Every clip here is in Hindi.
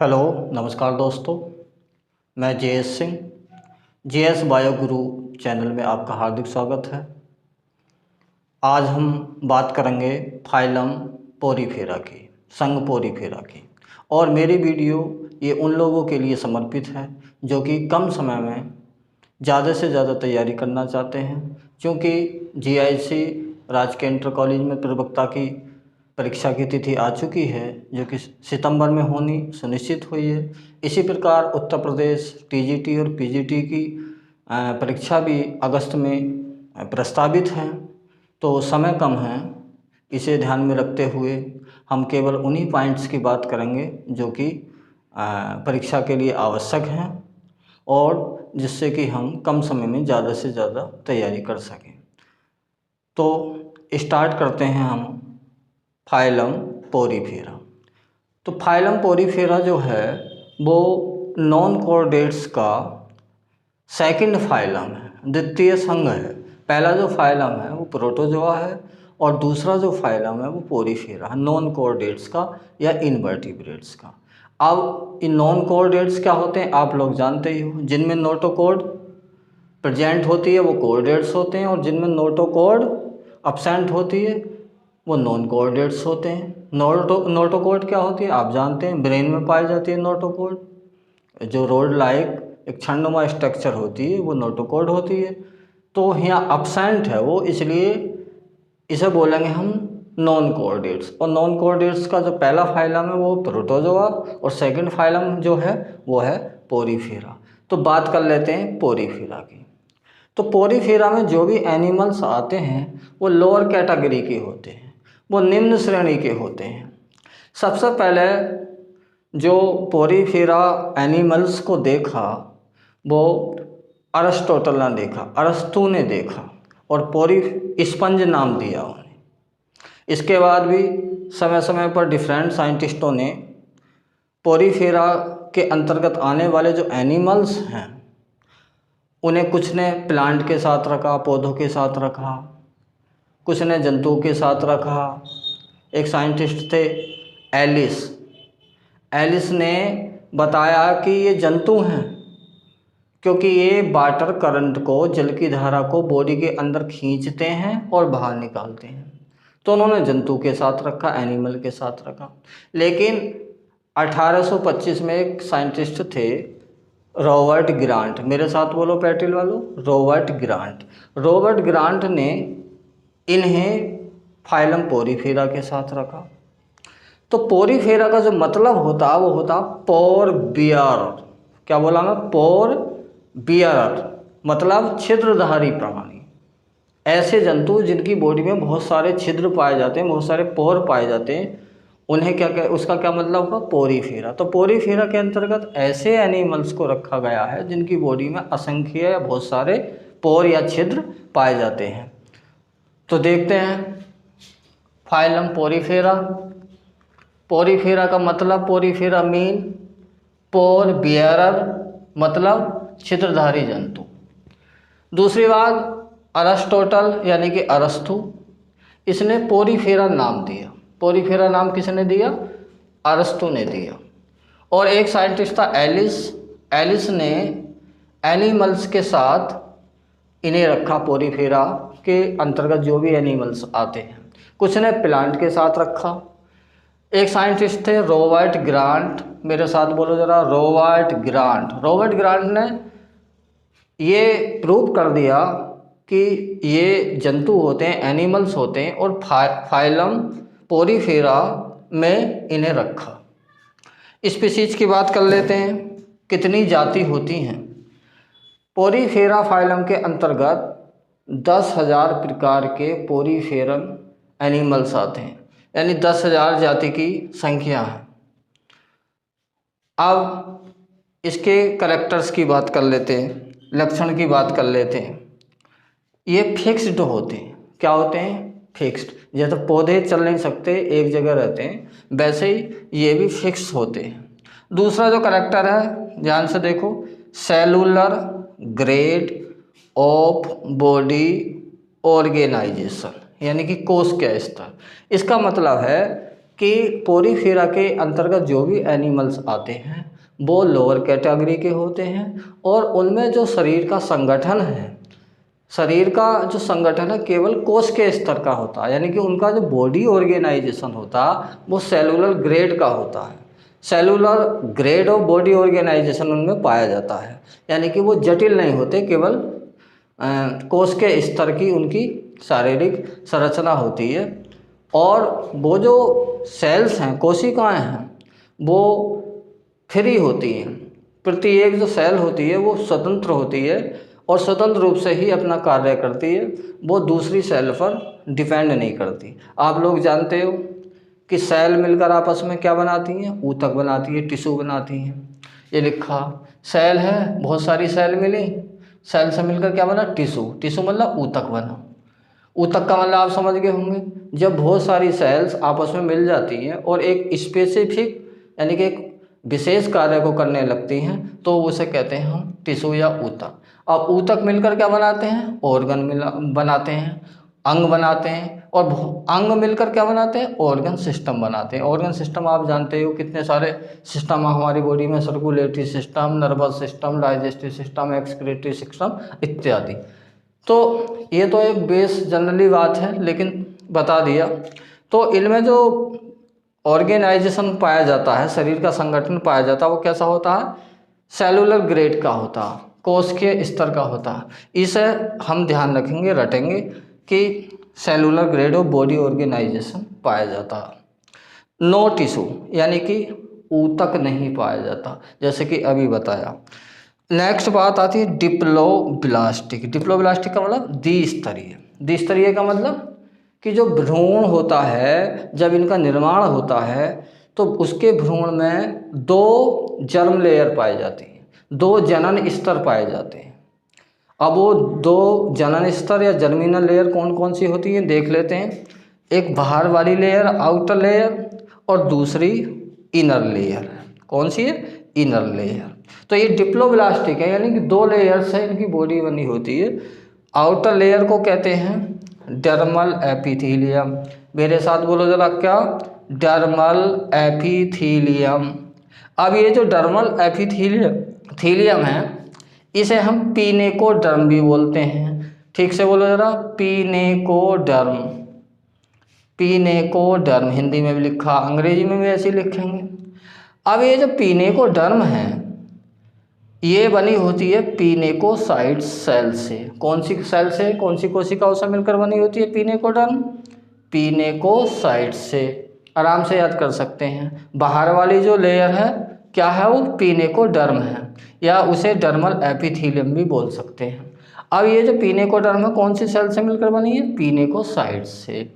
हेलो नमस्कार दोस्तों, मैं जेएस सिंह। जेएस बायो गुरु चैनल में आपका हार्दिक स्वागत है। आज हम बात करेंगे फाइलम पोरीफेरा की, संघ पोरीफेरा की। और मेरी वीडियो ये उन लोगों के लिए समर्पित है जो कि कम समय में ज़्यादा से ज़्यादा तैयारी करना चाहते हैं, क्योंकि जीआईसी राजकीय इंटर कॉलेज में प्रवक्ता की परीक्षा की तिथि आ चुकी है, जो कि सितंबर में होनी सुनिश्चित हुई है। इसी प्रकार उत्तर प्रदेश टीजीटी और पीजीटी की परीक्षा भी अगस्त में प्रस्तावित हैं, तो समय कम है। इसे ध्यान में रखते हुए हम केवल उन्हीं पॉइंट्स की बात करेंगे जो कि परीक्षा के लिए आवश्यक हैं और जिससे कि हम कम समय में ज़्यादा से ज़्यादा तैयारी कर सकें। तो स्टार्ट करते हैं हम फाइलम पोरीफेरा। तो फाइलम पोरीफेरा जो है वो नॉन कॉर्डेट्स का सेकंड फाइलम है, द्वितीय संघ है। पहला जो फाइलम है वो प्रोटोजोआ है और दूसरा जो फाइलम है वो पोरीफेरा है, नॉन कॉर्डेट्स का या इनवर्टिब्रेट्स का। अब इन नॉन कॉर्डेट्स क्या होते हैं आप लोग जानते ही हो। जिनमें नोटोकॉर्ड प्रेजेंट होती है वो कॉर्डेट्स होते हैं, और जिनमें नोटोकॉर्ड अब्सेंट होती है वो नॉन कॉर्डेट्स होते हैं। नोटोकॉर्ड क्या होती है आप जानते हैं, ब्रेन में पाई जाती है नोटोकॉर्ड। जो रोड लाइक एक छन्नुमा स्ट्रक्चर होती है वो नोटोकॉर्ड होती है। तो यहाँ अब्सेंट है वो, इसलिए इसे बोलेंगे हम नॉन कॉर्डेट्स। और नॉन कॉर्डेट्स का जो पहला फाइलम है वो प्रोटोजोआ और सेकंड फाइलम जो है वो है पोरीफेरा। तो बात कर लेते हैं पोरीफेरा की। तो पोरीफेरा में जो भी एनिमल्स आते हैं वो लोअर कैटेगरी के होते हैं, वो निम्न श्रेणी के होते हैं। सबसे पहले जो पोरीफेरा एनिमल्स को देखा वो अरिस्टोटल ने देखा, अरस्तु ने देखा और पोरी स्पंज नाम दिया उन्हें। इसके बाद भी समय समय पर डिफरेंट साइंटिस्टों ने पोरीफेरा के अंतर्गत आने वाले जो एनिमल्स हैं उन्हें कुछ ने प्लांट के साथ रखा, पौधों के साथ रखा, कुछ ने जंतुओं के साथ रखा। एक साइंटिस्ट थे एलिस, एलिस ने बताया कि ये जंतु हैं क्योंकि ये वाटर करंट को, जल की धारा को बॉडी के अंदर खींचते हैं और बाहर निकालते हैं। तो उन्होंने जंतु के साथ रखा, एनिमल के साथ रखा। लेकिन 1825 में एक साइंटिस्ट थे रॉबर्ट ग्रांट, मेरे साथ बोलो पैटिल वालों, रॉबर्ट ग्रांट। रॉबर्ट ग्रांट ने इन्हें फाइलम पोरीफेरा के साथ रखा। तो पोरीफेरा का जो मतलब होता वो होता पोर बियर। क्या बोला मैं? पोर बियर मतलब छिद्रधारी प्राणी। ऐसे जंतु जिनकी बॉडी में बहुत सारे छिद्र पाए जाते हैं, बहुत सारे पोर पाए जाते हैं, उन्हें उसका क्या मतलब होगा? पोरीफेरा। तो पोरीफेरा के अंतर्गत ऐसे एनिमल्स को रखा गया है जिनकी बॉडी में असंख्य या बहुत सारे पोर या छिद्र पाए जाते हैं। तो देखते हैं फाइलम पोरीफेरा। पोरीफेरा का मतलब, पोरीफेरा मीन पोर बियरर मतलब छिद्रधारी जंतु। दूसरी बात, अरिस्टोटल यानी कि अरस्तु, इसने पोरीफेरा नाम दिया। पोरीफेरा नाम किसने दिया? अरस्तु ने दिया। और एक साइंटिस्ट था एलिस, एलिस ने एनिमल्स के साथ इन्हें रखा, पोरीफेरा के अंतर्गत जो भी एनिमल्स आते हैं। कुछ ने प्लांट के साथ रखा। एक साइंटिस्ट थे रॉबर्ट ग्रांट, मेरे साथ बोलो ज़रा, रॉबर्ट ग्रांट। रॉबर्ट ग्रांट ने ये प्रूव कर दिया कि ये जंतु होते हैं, एनिमल्स होते हैं, और फाइलम पोरीफेरा में इन्हें रखा। स्पीशीज की बात कर लेते हैं, कितनी जाति होती हैं। पोरीफेरा फाइलम के अंतर्गत 10,000 प्रकार के पोरीफेरम एनिमल्स आते हैं, यानी 10,000 जाति की संख्या है। अब इसके कैरेक्टर्स की बात कर लेते हैं, लक्षण की बात कर लेते हैं। ये फिक्स्ड होते हैं। क्या होते हैं? फिक्स्ड। जैसे पौधे चल नहीं सकते, एक जगह रहते हैं, वैसे ही ये भी फिक्स होते हैं। दूसरा जो कैरेक्टर है, ध्यान से देखो, cellular grade of body organization, यानी कि कोश का स्तर। इसका मतलब है कि पोरीफेरा के अंतर्गत जो भी एनिमल्स आते हैं वो लोअर कैटेगरी के होते हैं और उनमें जो शरीर का संगठन है, शरीर का जो संगठन है केवल कोश के स्तर का होता है, यानी कि उनका जो बॉडी ऑर्गेनाइजेशन होता है वो सेलुलर ग्रेड का होता है। Cellular grade of body organization उनमें पाया जाता है, यानी कि वो जटिल नहीं होते, केवल कोश के स्तर की उनकी शारीरिक संरचना होती है। और वो जो सेल्स हैं, कोशिकाएं हैं, वो फ्री होती हैं। प्रत्येक जो सेल होती है वो स्वतंत्र होती है और स्वतंत्र रूप से ही अपना कार्य करती है, वो दूसरी सेल पर डिपेंड नहीं करती। आप लोग जानते हो कि सेल मिलकर आपस में क्या बनाती हैं, ऊतक बनाती है, टिश्यू बनाती हैं। ये लिखा सेल है, बहुत सारी सेल मिली, सेल से मिलकर क्या बना, टिश्यू। टिश्यू मतलब ऊतक बना। ऊतक का मतलब आप समझ गए होंगे, जब बहुत सारी सेल्स आपस में मिल जाती हैं और एक स्पेसिफिक यानी कि एक विशेष कार्य को करने लगती हैं तो उसे कहते हैं हम टिश्यू या ऊतक। अब ऊतक मिलकर क्या बनाते हैं, ऑर्गन बनाते हैं, अंग बनाते हैं, और अंग मिलकर क्या बनाते हैं, ऑर्गन सिस्टम बनाते हैं। ऑर्गन सिस्टम आप जानते हो कितने सारे सिस्टम हमारी बॉडी में, circulatory system, nervous system, digestive system, excretory system इत्यादि। तो ये तो एक बेस जनरली बात है, लेकिन बता दिया। तो इनमें जो ऑर्गेनाइजेशन पाया जाता है, शरीर का संगठन पाया जाता है, वो कैसा होता है, सेलुलर ग्रेड का होता है, कोश के स्तर का होता है। इसे हम ध्यान रखेंगे, रटेंगे कि cellular grade of body organization पाया जाता है। नो टिश्यू यानी कि ऊतक नहीं पाया जाता, जैसे कि अभी बताया। नेक्स्ट बात आती है डिप्लोब्लास्टिक। डिप्लोब्लास्टिक का मतलब द्विस्तरीय। द्विस्तरीय का मतलब कि जो भ्रूण होता है, जब इनका निर्माण होता है तो उसके भ्रूण में दो जर्म लेयर पाई जाती है, दो जनन स्तर पाए जाते हैं। अब वो दो जनन स्तर या जर्मिनल लेयर कौन कौन सी होती है देख लेते हैं। एक बाहर वाली लेयर, आउटर लेयर, और दूसरी इनर लेयर। कौन सी है, इनर लेयर। तो ये डिप्लोब्लास्टिक है, यानी कि दो लेयर से इनकी बॉडी बनी होती है। आउटर लेयर को कहते हैं डर्मल एपिथेलियम। मेरे साथ बोलो जरा, क्या, डर्मल एपिथेलियम। अब ये जो डर्मल एपिथेलियम है, इसे हम पिनेकोडर्म भी बोलते हैं। ठीक से बोलो जरा, पिनेकोडर्म। पिनेकोडर्म हिंदी में भी लिखा, अंग्रेजी में भी ऐसे ही लिखेंगे। अब ये जो पिनेकोडर्म है, ये बनी होती है पिनेकोसाइट सेल से। कौन सी सेल से, कौन सी कोशिकाओं से मिलकर बनी होती है पिनेकोडर्म, पिनेकोसाइट से। आराम से याद कर सकते हैं। बाहर वाली जो लेयर है क्या है, वो पिनेकोडर्म है, या उसे डर्मल एपिथेलियम भी बोल सकते हैं। अब ये जो पिनेकोडर्म है कौन सी सेल से मिलकर बनी है, पिनेकोसाइट से,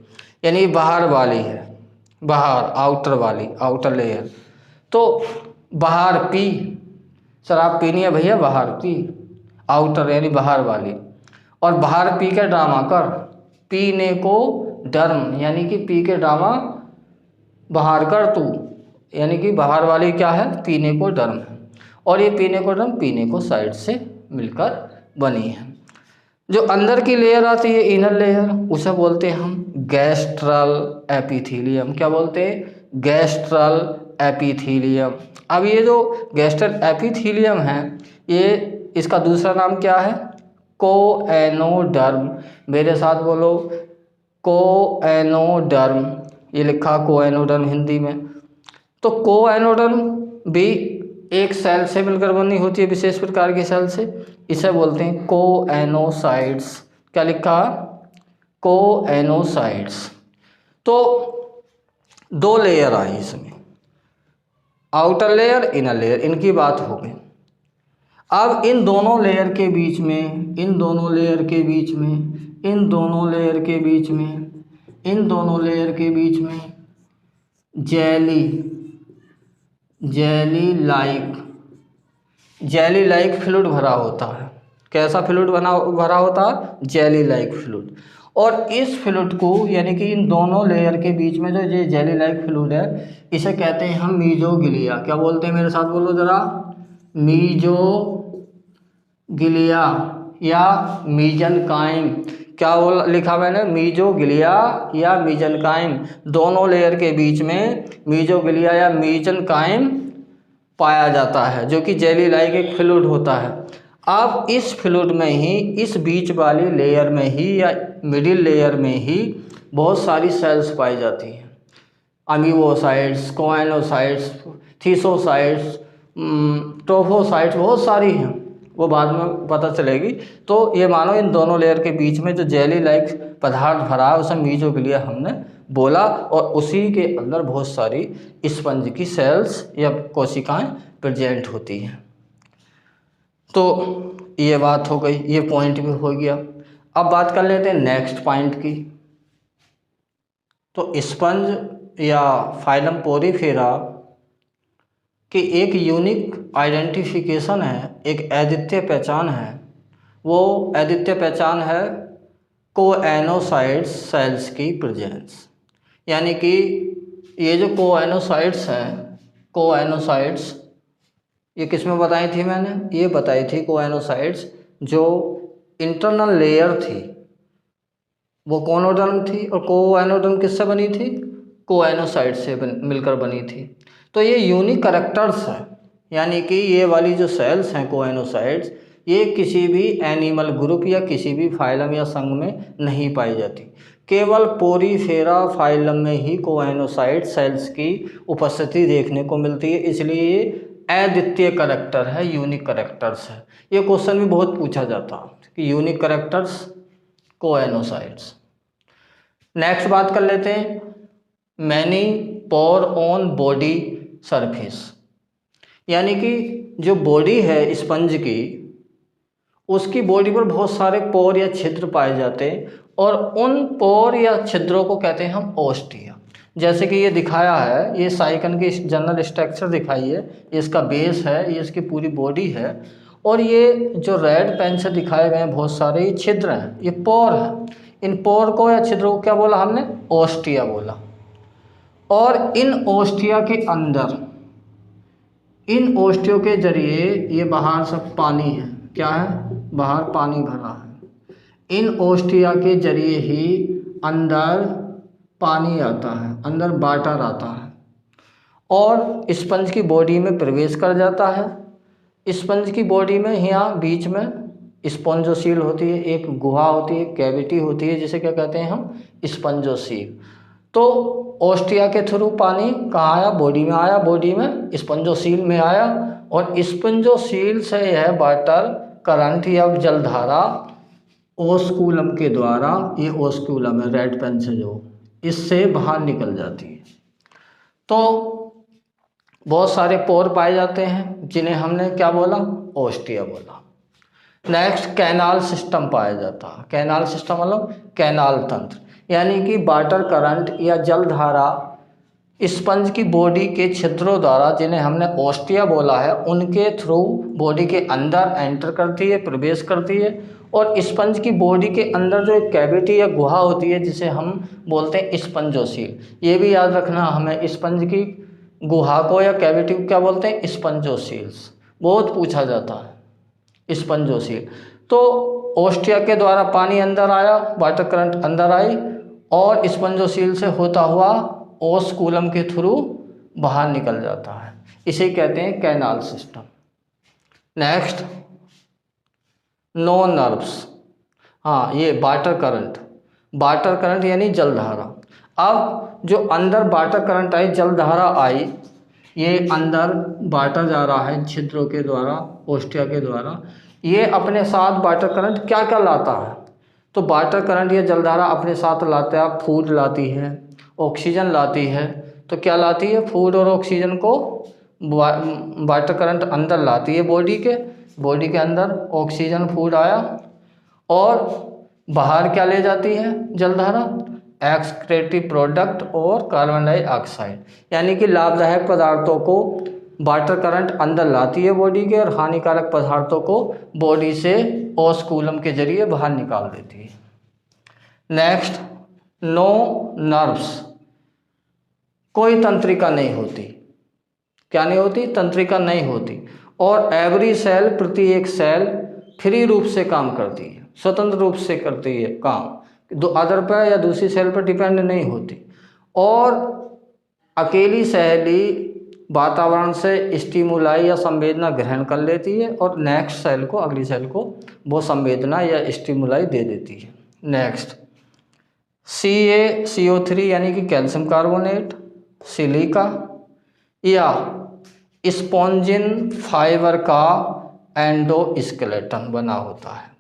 यानी बाहर वाली है, बाहर, आउटर वाली, आउटर लेयर। तो बाहर पी, शराब पीनी है भैया, बाहर पी, आउटर यानी बाहर वाली। और बाहर पी के ड्रामा कर, पिनेकोडर्म यानी कि पी के ड्रामा बाहर कर तू, यानी कि बाहर वाली क्या है, पिनेकोडर्म है। और ये पिनेकोडर्म पिनेकोसाइट से मिलकर बनी है। जो अंदर की लेयर आती है, इनर लेयर, उसे बोलते हैं हम गैस्ट्रल एपिथेलियम। क्या बोलते हैं, गैस्ट्रल एपिथेलियम। अब ये जो गैस्ट्रल एपिथेलियम है, ये इसका दूसरा नाम क्या है, कोएनोडर्म। मेरे साथ बोलो, कोएनोडर्म। ये लिखा कोएनोडर्म हिंदी में। तो कोएनोडर्म भी एक सेल से मिलकर बनी होती है, विशेष प्रकार की सेल से। इसे बोलते हैं कोएनोसाइट्स। क्या लिखा, कोएनोसाइट्स। तो दो लेयर आई इसमें, आउटर लेयर, इनर लेयर, इनकी बात हो गई। अब इन दोनों लेयर के बीच में, इन दोनों लेयर के बीच में, इन दोनों लेयर के बीच में, इन दोनों लेयर के बीच में जेली लाइक फ्लूइड भरा होता है। कैसा फ्लूइड भरा होता है, जेली लाइक फ्लूइड। और इस फ्लूइड को, यानी कि इन दोनों लेयर के बीच में जो ये जेली लाइक फ्लूइड है, इसे कहते हैं हम मीजोगिलिया। क्या बोलते हैं, मेरे साथ बोलो जरा, मीजोगिलिया या मीजनकाइम। क्या लिखा मैंने, मीजोग्लिया या मीजनकाइम, दोनों लेयर के बीच में मीजोग्लिया या मीजनकाइम पाया जाता है, जो कि जेली लाइक एक फ्लूइड होता है। अब इस फ्लूइड में ही, इस बीच वाली लेयर में ही या मिडिल लेयर में ही बहुत सारी सेल्स पाई जाती हैं, अमीबोसाइट्स, कोएनोसाइट्स, थीसोसाइट्स, ट्रोफोसाइट्स, बहुत सारी हैं, वो बाद में पता चलेगी। तो ये मानो इन दोनों लेयर के बीच में जो जेली लाइक पदार्थ भरा है उसे मीजोग्लिया हमने बोला, और उसी के अंदर बहुत सारी स्पंज की सेल्स या कोशिकाएं प्रेजेंट होती हैं। तो ये बात हो गई, ये पॉइंट भी हो गया। अब बात कर लेते हैं नेक्स्ट पॉइंट की। तो स्पंज या फाइलम पोरीफेरा की एक यूनिक आइडेंटिफिकेशन है, एक अद्वितीय पहचान है। वो अद्वितीय पहचान है कोएनोसाइट्स सेल्स की प्रेजेंस। यानी कि ये जो कोएनोसाइट्स हैं, कोएनोसाइट्स ये किस में बताई थी मैंने, ये बताई थी कोएनोसाइट्स जो इंटरनल लेयर थी वो कोनोडर्म थी, और कोएनोडर्म किससे बनी थी, कोएनोसाइट से मिलकर बनी थी। तो ये यूनिक करैक्टर्स हैं, यानी कि ये वाली जो सेल्स हैं कोएनोसाइट्स, ये किसी भी एनिमल ग्रुप या किसी भी फाइलम या संघ में नहीं पाई जाती। केवल पोरीफेरा फाइलम में ही कोएनोसाइट सेल्स की उपस्थिति देखने को मिलती है, इसलिए ये अद्वितीय करैक्टर है, यूनिक करैक्टर्स है। ये क्वेश्चन भी बहुत पूछा जाता है कि यूनिक करैक्टर्स कोएनोसाइट्स। नेक्स्ट बात कर लेते हैं many pore on body surface. यानी कि जो बॉडी है स्पंज की, उसकी बॉडी पर बहुत सारे पोर या छिद्र पाए जाते हैं, और उन पोर या छिद्रों को कहते हैं हम ओस्टिया। जैसे कि ये दिखाया है, ये साइकन की जनरल स्ट्रक्चर दिखाई है, ये इसका बेस है, ये इसकी पूरी बॉडी है, और ये जो रेड पेन से दिखाए गए हैं बहुत सारे ये छिद्र हैं, ये पोर हैं। इन पोर को या छिद्रों को क्या बोला हमने, ओस्टिया बोला। और इन ओस्टिया के अंदर, इन ओस्टियों के जरिए ये बाहर सब पानी है, क्या है, बाहर पानी भरा है। इन ओस्टिया के जरिए ही अंदर पानी आता है, अंदर वाटर आता है, और स्पंज की बॉडी में प्रवेश कर जाता है। स्पंज की बॉडी में यहाँ बीच में स्पंजोसील होती है, एक गुहा होती है, कैविटी होती है, जिसे क्या कहते हैं हम, स्पंजोसील। तो ओस्टिया के थ्रू पानी कहाँ आया, बॉडी में आया, बॉडी में स्पंजोसील में आया, और स्पंजोसील से यह वाटर करंट या जलधारा ओस्कुलम के द्वारा, ये ओस्कुलम है रेड पेन से जो, इससे बाहर निकल जाती है। तो बहुत सारे पोर पाए जाते हैं जिन्हें हमने क्या बोला, ओस्टिया बोला। नेक्स्ट कैनाल सिस्टम पाया जाता है। कैनाल सिस्टम मतलब कैनाल तंत्र, यानी कि वाटर करंट या जलधारा स्पंज की बॉडी के छिद्रों द्वारा, जिन्हें हमने ओस्टिया बोला है, उनके थ्रू बॉडी के अंदर एंटर करती है, प्रवेश करती है, और स्पंज की बॉडी के अंदर जो एक कैविटी या गुहा होती है जिसे हम बोलते हैं स्पंजोसील। ये भी याद रखना हमें, स्पंज की गुहा को या कैविटी को क्या बोलते हैं, स्पंजोसील्स। बहुत पूछा जाता है स्पंजोसील। तो ओस्टिया के द्वारा पानी अंदर आया, वाटर करंट अंदर आई, और स्पंजोसील से होता हुआ ओस्कुलम के थ्रू बाहर निकल जाता है, इसे कहते हैं canal system. Next no nerves. हाँ, ये वाटर करंट, वाटर करंट यानी जलधारा। अब जो अंदर वाटर करंट आई, जलधारा आई, ये अंदर वाटर जा रहा है छिद्रों के द्वारा, ओस्टिया के द्वारा, ये अपने साथ वाटर करंट क्या क्या लाता है, तो वाटर करंट या जलधारा अपने साथ लाता है, फूड लाती है, ऑक्सीजन लाती है। तो क्या लाती है, फूड और ऑक्सीजन को वाटर करंट अंदर लाती है बॉडी के अंदर ऑक्सीजन फूड आया, और बाहर क्या ले जाती है जलधारा, एक्सक्रीटिव प्रोडक्ट और कार्बन डाइऑक्साइड, यानी कि लाभदायक पदार्थों को वाटर करंट अंदर लाती है बॉडी के, और हानिकारक पदार्थों को बॉडी से ओस्कुलम के जरिए बाहर निकाल देती है। नेक्स्ट नो नर्व्स, कोई तंत्रिका नहीं होती। क्या नहीं होती, तंत्रिका नहीं होती। और एवरी सेल, प्रति एक सेल फ्री रूप से काम करती है। स्वतंत्र रूप से करती है काम, अदर पर या दूसरी सेल पर डिपेंड नहीं होती। और अकेली सेल वातावरण से स्टिमुलाई या संवेदना ग्रहण कर लेती है और नेक्स्ट सेल को, अगली सेल को वो संवेदना या स्टिमुलाई दे देती है। नेक्स्ट CaCO3 यानी कि कैल्शियम कार्बोनेट, सिलिका या स्पॉन्जिन फाइबर का एंडोस्केलेटन बना होता है।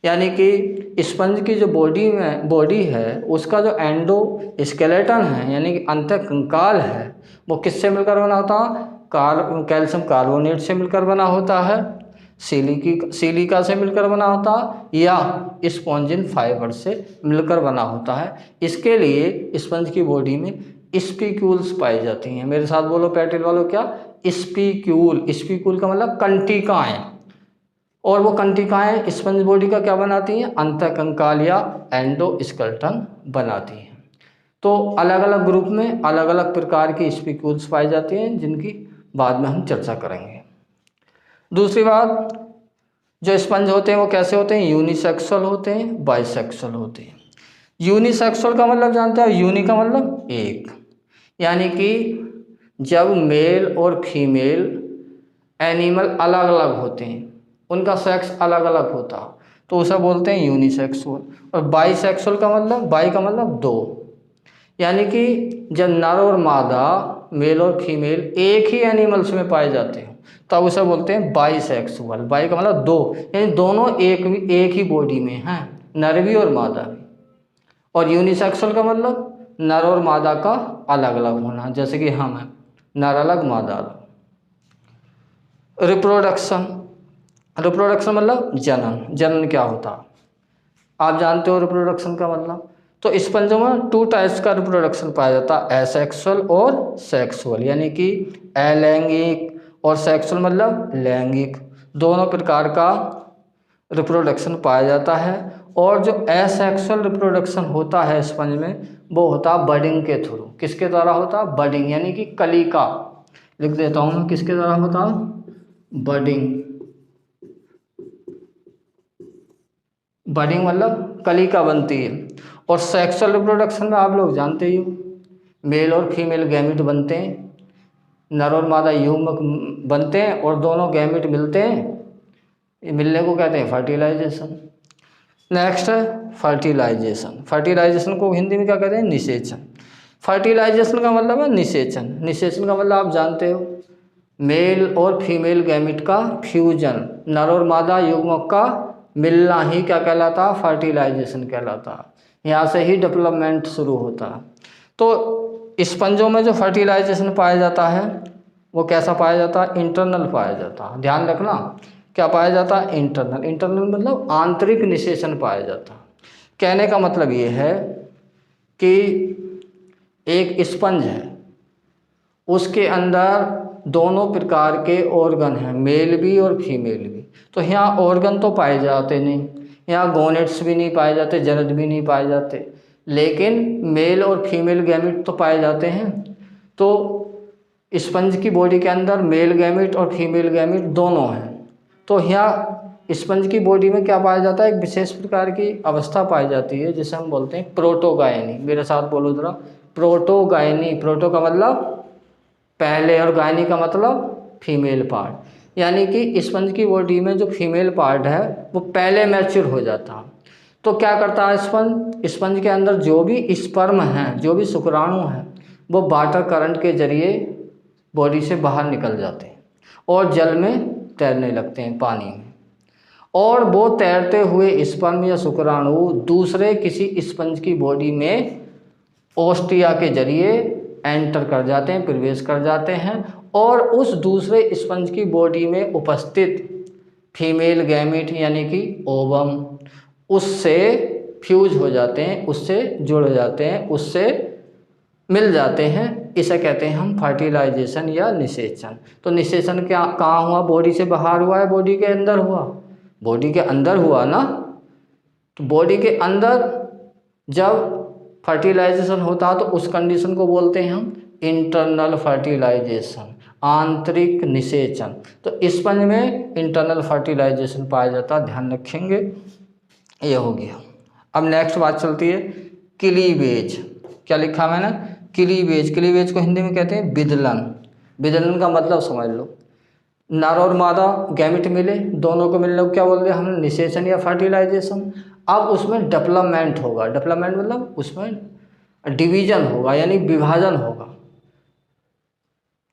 यानी कि स्पंज की जो बॉडी है उसका जो एंडोस्केलेटन है यानी कि अंतःकंकाल है वो किससे मिलकर बना होता है? कैल्शियम कार्बोनेट से मिलकर बना होता है, सिलिका से मिलकर बना होता है या स्पॉन्जिन फाइबर से मिलकर बना होता है। इसके लिए स्पंज की बॉडी में स्पीक्यूल्स पाई जाती हैं। मेरे साथ बोलो पैटेल वालों, क्या? स्पीक्यूल का मतलब कंटिकाएं, और वो कंटिकाएं स्पंज बॉडी का क्या बनाती हैं? अंतःकंकाल या एंडोस्केलेटन बनाती हैं। तो अलग अलग ग्रुप में अलग अलग प्रकार की स्पीक्यूल्स पाई जाती हैं जिनकी बाद में हम चर्चा करेंगे। दूसरी बात, जो स्पंज होते हैं वो कैसे होते हैं? यूनिसेक्सुअल होते हैं, बाइसेक्सुअल होते हैं। यूनिसेक्सुअल का मतलब जानते हो? यूनि का मतलब एक, यानी कि जब मेल और फीमेल एनिमल अलग अलग होते हैं, उनका सेक्स अलग अलग होता तो उसे बोलते हैं यूनिसेक्सुअल। और बाइसेक्सुअल का मतलब, बाई का मतलब दो, यानी कि जब नर और मादा, मेल और फीमेल एक ही एनिमल्स में पाए जाते हैं तब उसे बोलते हैं बाइसेक्सुअल। बाई का मतलब दो, यानी दोनों एक ही बॉडी में हैं, नर भी और मादा भी। और यूनिसेक्सुअल का मतलब नर और मादा का अलग अलग होना, जैसे कि हम हैं, नर अलग मादा अलग। रिप्रोडक्शन मतलब जनन क्या होता है? आप जानते हो रिप्रोडक्शन का मतलब। तो स्पंजों में 2 टाइप्स का रिप्रोडक्शन पाया जाता है, एसेक्सुअल और सेक्सुअल, यानी कि अलैंगिक और सेक्सुअल मतलब लैंगिक, दोनों प्रकार का रिप्रोडक्शन पाया जाता है। और जो एसेक्सुअल रिप्रोडक्शन होता है स्पंज में वो होता है बडिंग के थ्रू। किसके द्वारा होता है? बडिंग, यानी कि कलिका। लिख देता हूँ मैं, किसके द्वारा होता है? बडिंग मतलब कलिका बनती है। और सेक्सुअल रिप्रोडक्शन में आप लोग जानते ही हो, मेल और फीमेल गैमेट बनते हैं, नर और मादा युग्मक बनते हैं और दोनों गैमेट मिलते हैं, मिलने को कहते हैं फर्टिलाइजेशन। नेक्स्ट है फर्टिलाइजेशन। फर्टिलाइजेशन को हिंदी में क्या कहते हैं? निषेचन। फर्टिलाइजेशन का मतलब है निषेचन। निषेचन का मतलब आप जानते हो, मेल और फीमेल गैमेट का फ्यूजन, नर और मादा युग्मक का मिलना ही क्या कहलाता? फर्टिलाइजेशन कहलाता। यहाँ से ही डेवलपमेंट शुरू होता है। तो स्पंजों में जो फर्टिलाइजेशन पाया जाता है वो कैसा पाया जाता है? इंटरनल पाया जाता है। ध्यान रखना, क्या पाया जाता है? इंटरनल मतलब आंतरिक निषेचन पाया जाता है। कहने का मतलब ये है कि एक स्पंज है, उसके अंदर दोनों प्रकार के ऑर्गन हैं, मेल भी और फीमेल भी। तो यहाँ ऑर्गन तो पाए जाते नहीं, यहाँ गोनेट्स भी नहीं पाए जाते, जनन भी नहीं पाए जाते, लेकिन मेल और फीमेल गैमेट तो पाए जाते हैं। तो स्पंज की बॉडी के अंदर मेल गैमेट और फीमेल गैमेट दोनों हैं। तो यहाँ स्पंज की बॉडी में क्या पाया जाता है? एक विशेष प्रकार की अवस्था पाई जाती है जिसे हम बोलते हैं प्रोटोगायनी। मेरे साथ बोलो जरा, प्रोटोगायनी। प्रोटो का मतलब पहले और गायनी का मतलब फीमेल पार्ट, यानी कि स्पंज की बॉडी में जो फीमेल पार्ट है वो पहले मैच्योर हो जाता है। तो क्या करता है स्पंज के अंदर जो भी स्पर्म हैं, जो भी शुक्राणु हैं, वो वाटर करंट के जरिए बॉडी से बाहर निकल जाते हैं और जल में तैरने लगते हैं, पानी में। और वो तैरते हुए स्पर्म या शुक्राणु दूसरे किसी स्पंज की बॉडी में ओस्टिया के जरिए एंटर कर जाते हैं, प्रवेश कर जाते हैं, और उस दूसरे स्पंज की बॉडी में उपस्थित फीमेल गैमेट यानी कि ओवम उससे फ्यूज हो जाते हैं, उससे जुड़ जाते हैं, उससे मिल जाते हैं। इसे कहते हैं हम फर्टिलाइजेशन या निषेचन। तो निषेचन क्या कहाँ हुआ? बॉडी से बाहर हुआ है, बॉडी के अंदर हुआ? बॉडी के अंदर हुआ ना। तो बॉडी के अंदर जब फर्टिलाइजेशन होता है तो उस कंडीशन को बोलते हैं हम इंटरनल फर्टिलाइजेशन, आंतरिक निषेचन। तो स्पंज में इंटरनल फर्टिलाइजेशन पाया जाता है, ध्यान रखेंगे। ये हो गया। अब नेक्स्ट बात चलती है क्लीवेज। क्या लिखा मैंने? क्लीवेज। क्लीवेज को हिंदी में कहते हैं विदलन। विदलन का मतलब समझ लो, नर और मादा गैमेट मिले, दोनों को मिलने को क्या बोल रहे हमने? निषेचन या फर्टिलाइजेशन। अब उसमें डेवलपमेंट होगा। डेवलपमेंट मतलब उसमें डिवीजन होगा, यानी विभाजन होगा।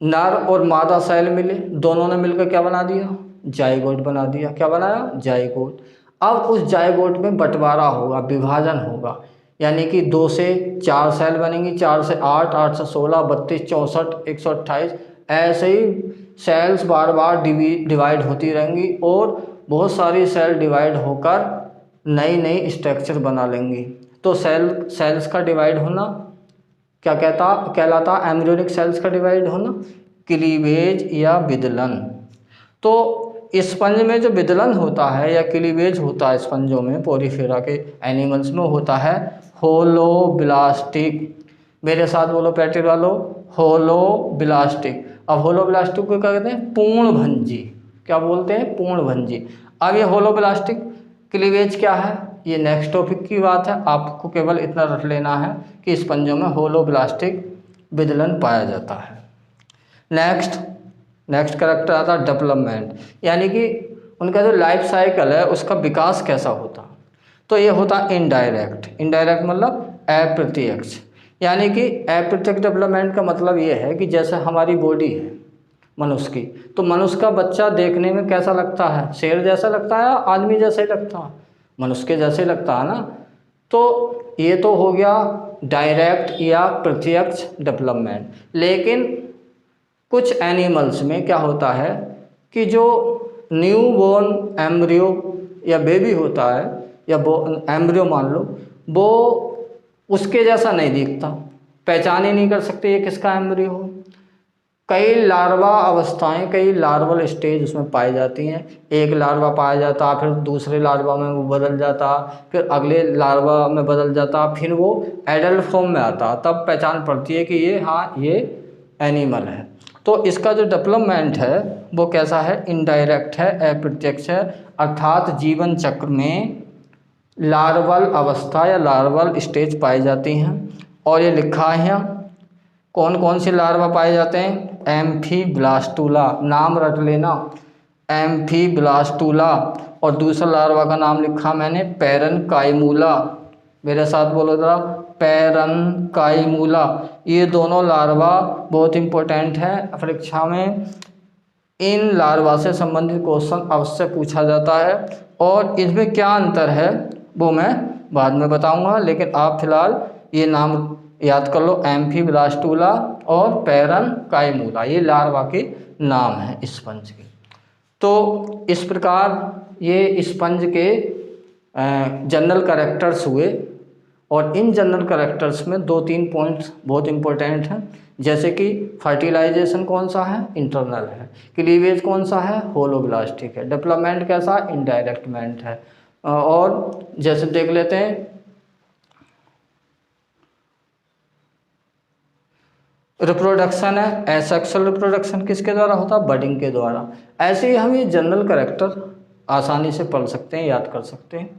नर और मादा सेल मिले, दोनों ने मिलकर क्या बना दिया? जाइगोट बना दिया। क्या बनाया? जाइगोट। अब उस जाइगोट में बंटवारा होगा, विभाजन होगा, यानी कि 2 से 4 सेल बनेंगी, 4 से 8, 8 से 16, 32, 64, 128, ऐसे ही सेल्स बार बार डिवाइड होती रहेंगी और बहुत सारी सेल डिवाइड होकर नई नई स्ट्रक्चर बना लेंगी। तो सेल्स का डिवाइड होना क्या कहलाता? एम्ब्रियोनिक सेल्स का डिवाइड होना क्लीवेज या विदलन। तो स्पंज में जो विदलन होता है या क्लीवेज होता है स्पंजों में, पोरीफेरा के एनिमल्स में होता है होलोब्लास्टिक। मेरे साथ बोलो पैटेल वालों, होलोब्लास्टिक। अब होलोब्लास्टिक को क्या कहते हैं? पूर्णभंजी। क्या बोलते हैं? पूर्णभंजी। अब ये होलोब्लास्टिक क्लीवेज क्या है, ये नेक्स्ट टॉपिक की बात है। आपको केवल इतना रट लेना है कि स्पंजों में होलोब्लास्टिक विदलन पाया जाता है। नेक्स्ट कैरेक्टर आता है डेवलपमेंट, यानी कि उनका जो लाइफ साइकिल है उसका विकास कैसा होता। तो ये होता है इनडायरेक्ट। इनडायरेक्ट मतलब अप्रत्यक्ष, यानी कि अप्रत्यक्ष डेवलपमेंट का मतलब ये है कि जैसे हमारी बॉडी है मनुष्य की, तो मनुष्य का बच्चा देखने में कैसा लगता है? शेर जैसा लगता है, आदमी जैसा ही लगता है, मनुष्य के जैसे लगता है ना। तो ये तो हो गया डायरेक्ट या प्रत्यक्ष डेवलपमेंट। लेकिन कुछ एनिमल्स में क्या होता है कि जो न्यू बोर्न एम्ब्रियो या बेबी होता है या एम्ब्रियो मान लो, वो उसके जैसा नहीं दिखता, पहचान ही नहीं कर सकते ये किसका एम्ब्रियो हो। कई लार्वा अवस्थाएं, कई लार्वल स्टेज उसमें पाई जाती हैं। एक लार्वा पाया जाता, फिर दूसरे लार्वा में वो बदल जाता, फिर अगले लार्वा में बदल जाता, फिर वो एडल्ट फॉर्म में आता, तब पहचान पड़ती है कि ये हाँ ये एनिमल है। तो इसका जो डेवलपमेंट है वो कैसा है? इनडायरेक्ट है, अप्रत्यक्ष है, अर्थात जीवन चक्र में लार्वल अवस्था या लार्वल स्टेज पाई जाती हैं। और ये लिखा है यहाँ कौन कौन से लार्वा पाए जाते हैं? एम्फीब्लास्टुला, नाम रट लेना, एम्फीब्लास्टुला। और दूसरा लार्वा का नाम लिखा मैंने पैरेन्काइमूला। मेरे साथ बोलो जरा, पैरेन्काइमूला। ये दोनों लार्वा बहुत इंपॉर्टेंट है, परीक्षा में इन लार्वा से संबंधित क्वेश्चन अवश्य पूछा जाता है। और इसमें क्या अंतर है वो मैं बाद में बताऊंगा, लेकिन आप फिलहाल ये नाम याद कर लो, एम्फीब्लास्टुला और पैरेन्काइमूला, ये लार्वा के नाम हैं स्पंज के। तो इस प्रकार ये स्पंज के जनरल कैरेक्टर्स हुए। और इन जनरल कैरेक्टर्स में 2-3 पॉइंट्स बहुत इंपॉर्टेंट हैं, जैसे कि फर्टिलाइजेशन कौन सा है? इंटरनल है। क्लीवेज कौन सा है? होलोब्लास्टिक है। डेवलपमेंट कैसा? इनडायरेक्टमेंट है। और जैसे देख लेते हैं रिप्रोडक्शन है, एसेक्सुअल रिप्रोडक्शन किसके द्वारा होता है? बडिंग के द्वारा। ऐसे ही हम ये जनरल कैरेक्टर आसानी से पढ़ सकते हैं, याद कर सकते हैं।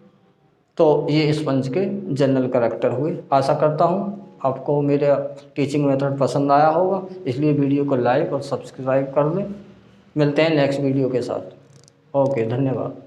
तो ये स्पंज के जनरल कैरेक्टर हुए। आशा करता हूँ आपको मेरा टीचिंग मेथड पसंद आया होगा, इसलिए वीडियो को लाइक और सब्सक्राइब कर लें। मिलते हैं नेक्स्ट वीडियो के साथ। ओके, धन्यवाद।